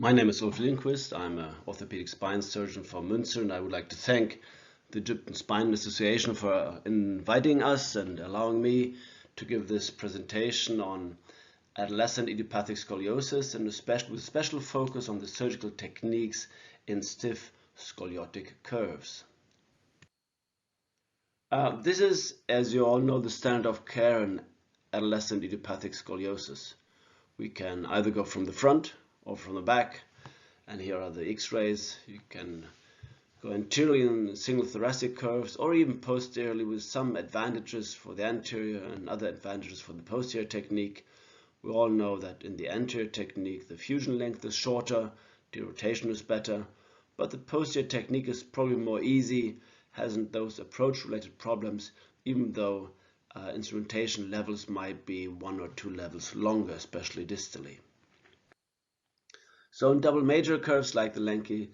My name is Ulf Lindquist. I'm an orthopedic spine surgeon from Münster, and I would like to thank the Egyptian Spine Association for inviting us and allowing me to give this presentation on adolescent idiopathic scoliosis, and with special focus on the surgical techniques in stiff scoliotic curves. This is, as you all know, the standard of care in adolescent idiopathic scoliosis. We can either go from the front or from the back, and here are the x-rays. You can go anteriorly in single thoracic curves or even posteriorly, with some advantages for the anterior and other advantages for the posterior technique. We all know that in the anterior technique the fusion length is shorter, the rotation is better, but the posterior technique is probably more easy, hasn't those approach related problems, even though instrumentation levels might be 1 or 2 levels longer, especially distally. So in double major curves like the Lenke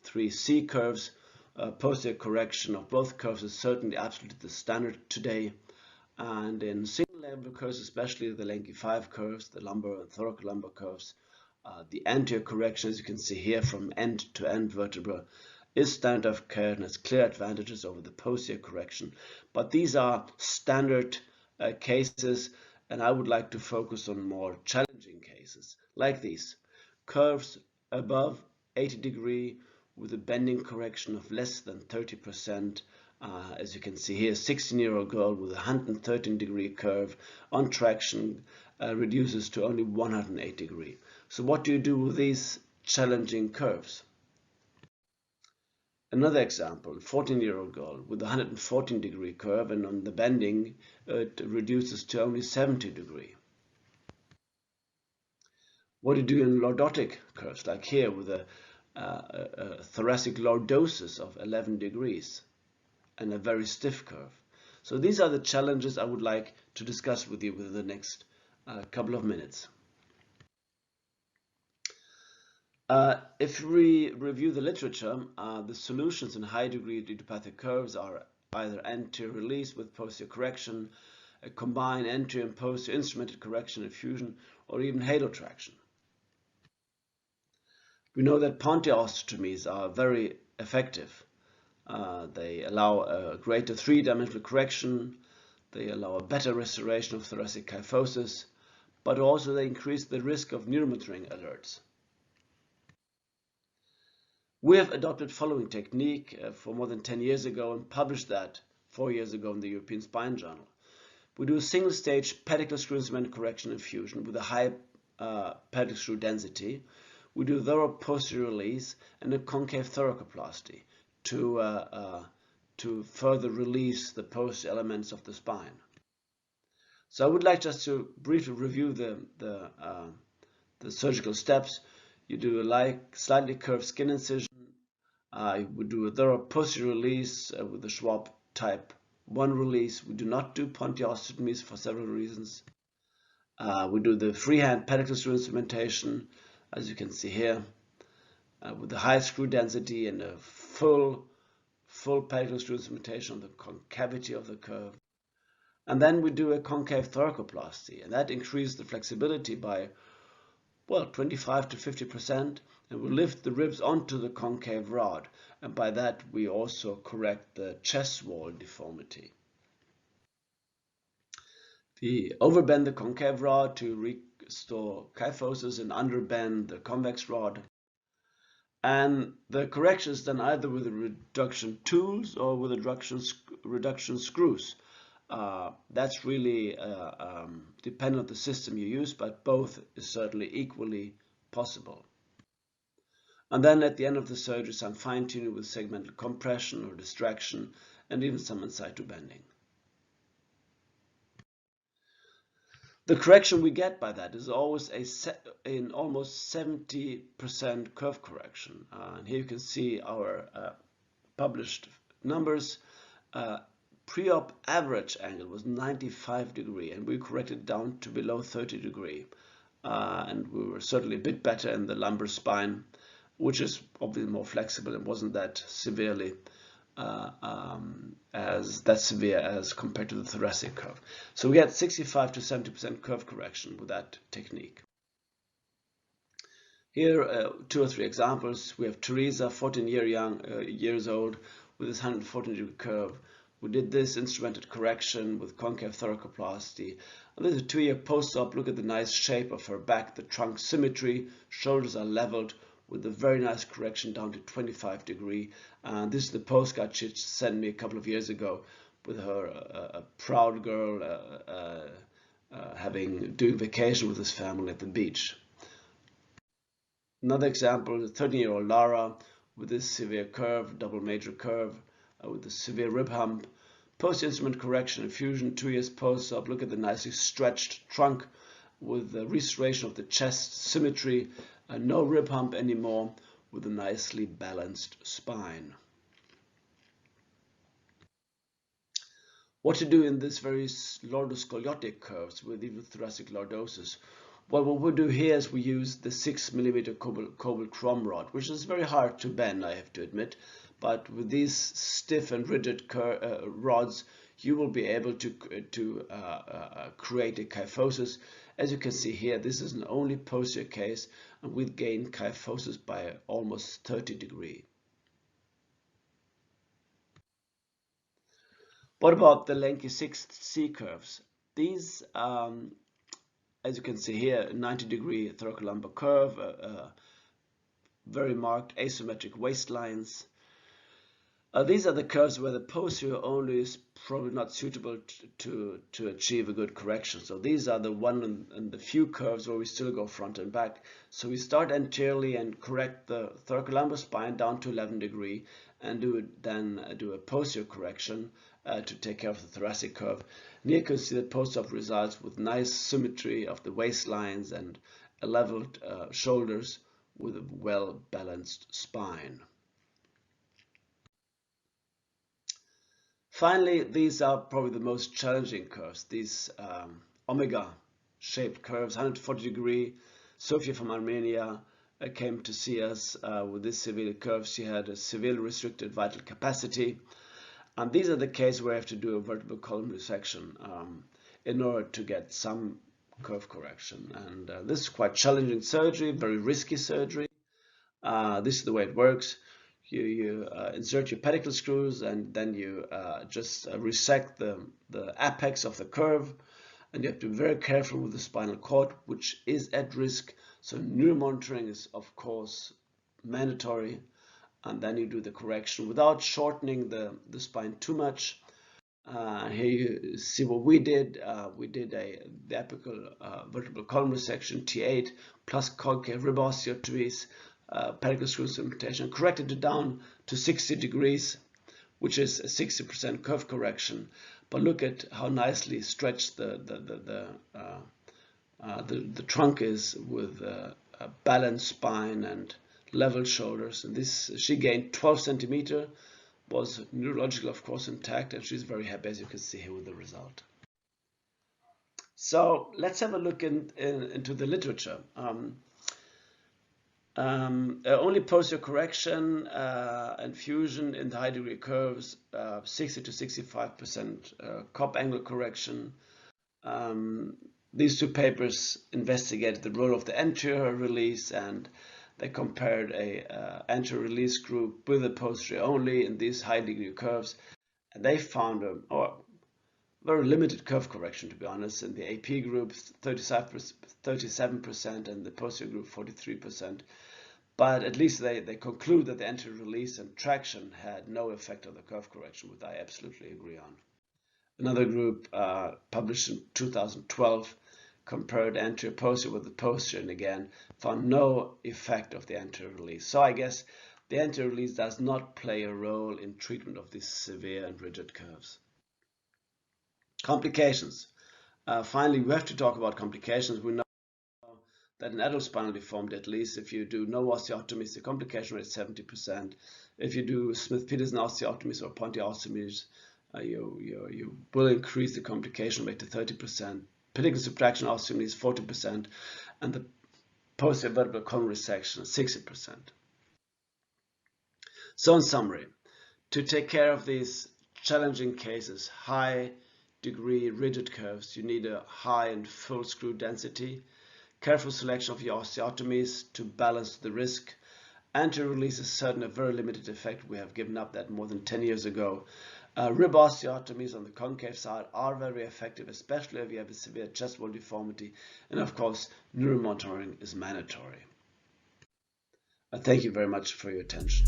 3C curves, posterior correction of both curves is certainly absolutely the standard today. And in single level curves, especially the Lenke 5 curves, the lumbar and thoracolumbar curves, the anterior correction, as you can see here from end to end vertebra, is standard of care and has clear advantages over the posterior correction. But these are standard cases, and I would like to focus on more challenging cases like these. Curves above 80 degree with a bending correction of less than 30%. As you can see here, 16-year-old girl with a 113 degree curve on traction reduces to only 108 degree. So what do you do with these challenging curves? Another example, 14-year-old girl with a 114 degree curve, and on the bending it reduces to only 70 degree. What do you do in lordotic curves, like here with a thoracic lordosis of 11 degrees and a very stiff curve? So these are the challenges I would like to discuss with you within the next couple of minutes. If we review the literature, the solutions in high degree idiopathic curves are either anterior release with posterior correction, a combined anterior and posterior instrumented correction and fusion, or even halo traction. We know that Ponte osteotomies are very effective. They allow a greater three-dimensional correction, they allow a better restoration of thoracic kyphosis, but also they increase the risk of neuromonitoring alerts. We have adopted following technique for more than 10 years ago and published that 4 years ago in the European Spine Journal. We do a single-stage pedicle screw instrument correction and fusion with a high pedicle screw density. We do thorough posterior release and a concave thoracoplasty to further release the posterior elements of the spine. So I would like just to briefly review the surgical steps. You do a slightly curved skin incision. You would do a thorough posterior release with the Schwab type 1 release. We do not do Ponte osteotomies for several reasons. We do the freehand pedicle screw instrumentation, as you can see here, with the high screw density and a full pedicle screw instrumentation on the concavity of the curve. And then we do a concave thoracoplasty, and that increases the flexibility by, well, 25 to 50%, and we lift the ribs onto the concave rod, and by that we also correct the chest wall deformity. We overbend the concave rod to restore kyphosis and underbend the convex rod. And the correction is done either with the reduction tools or with the reduction screws. That's really dependent on the system you use, but both is certainly equally possible. And then at the end of the surgery, some fine-tuning with segmental compression or distraction, and even some in situ bending. The correction we get by that is always in almost 70% curve correction. And here you can see our published numbers. Pre-op average angle was 95 degree, and we corrected down to below 30 degree. And we were certainly a bit better in the lumbar spine, which is obviously more flexible and wasn't that severely severe as compared to the thoracic curve. So we get 65 to 70% curve correction with that technique. Here, 2 or 3 examples. We have Teresa, 14 years old, with this 114-degree curve. We did this instrumented correction with concave thoracoplasty. And this is a 2-year post-op. Look at the nice shape of her back, the trunk symmetry, shoulders are leveled with a very nice correction down to 25 degree. And this is the postcard she sent me a couple of years ago with her a proud girl doing vacation with his family at the beach. Another example, 13-year-old Lara with this severe curve, double major curve, with a severe rib hump. Post-instrument correction and fusion, 2 years post-op. Look at the nicely stretched trunk with the restoration of the chest symmetry, no rib hump anymore, with a nicely balanced spine. What to do in this very lordoscoliotic curves with even thoracic lordosis? Well, what we do here is we use the 6mm cobalt chrome rod, which is very hard to bend, I have to admit. But with these stiff and rigid rods, you will be able to create a kyphosis. As you can see here, this is an only posterior case, and we gain kyphosis by almost 30 degrees. What about the Lenke 6C curves? These, as you can see here, 90-degree thoracolumbar curve, very marked asymmetric waistlines. These are the curves where the posterior only is probably not suitable to achieve a good correction. So these are the one and the few curves where we still go front and back. So we start anteriorly and correct the thoracolumbar spine down to 11 degree and then do a posterior correction to take care of the thoracic curve. And here you can see the post-op results with nice symmetry of the waistlines and a leveled shoulders with a well-balanced spine. Finally, these are probably the most challenging curves. These omega-shaped curves, 140-degree. Sophia from Armenia came to see us with this severe curve. She had a severely restricted vital capacity. And these are the cases where you have to do a vertebral column resection in order to get some curve correction. And this is quite challenging surgery, very risky surgery. This is the way it works. You insert your pedicle screws and then you just resect the apex of the curve, and you have to be very careful with the spinal cord, which is at risk. So neuromonitoring is of course mandatory, and then you do the correction without shortening the spine too much. Here you see what we did. We did the apical vertebral column resection T8 plus concave rib osteotomies, pedicle screw cementation, corrected it down to 60 degrees, which is a 60% curve correction. But look at how nicely stretched the trunk is with a balanced spine and level shoulders. And this, she gained 12 centimeters, was neurological of course intact, and she's very happy, as you can see here, with the result. So let's have a look into the literature. Only posterior correction and fusion in the high degree curves, 60 to 65% COP angle correction. These two papers investigated the role of the anterior release, and they compared a anterior release group with a posterior only in these high degree curves, and they found a very limited curve correction, to be honest. In the AP group, 37%, and the posterior group, 43%. But at least they conclude that the anterior release and traction had no effect on the curve correction, which I absolutely agree on. Another group published in 2012 compared anterior posterior with the posterior, and again found no effect of the anterior release. So I guess the anterior release does not play a role in treatment of these severe and rigid curves. Complications. Finally, we have to talk about complications. We know that in adult spinal deformity, at least if you do no osteotomies, the complication rate is 70%. If you do Smith-Peterson osteotomies or Ponte osteotomies, you will increase the complication rate to 30%. Pedicle subtraction osteotomies 40%, and the posterior vertebral column resection 60%. So in summary, to take care of these challenging cases, high degree rigid curves, you need a high and full screw density. careful selection of your osteotomies to balance the risk. Anterior release is certainly a very limited effect. We have given up that more than 10 years ago. Rib osteotomies on the concave side are very effective, especially if you have a severe chest wall deformity. And of course, neuromonitoring is mandatory. Thank you very much for your attention.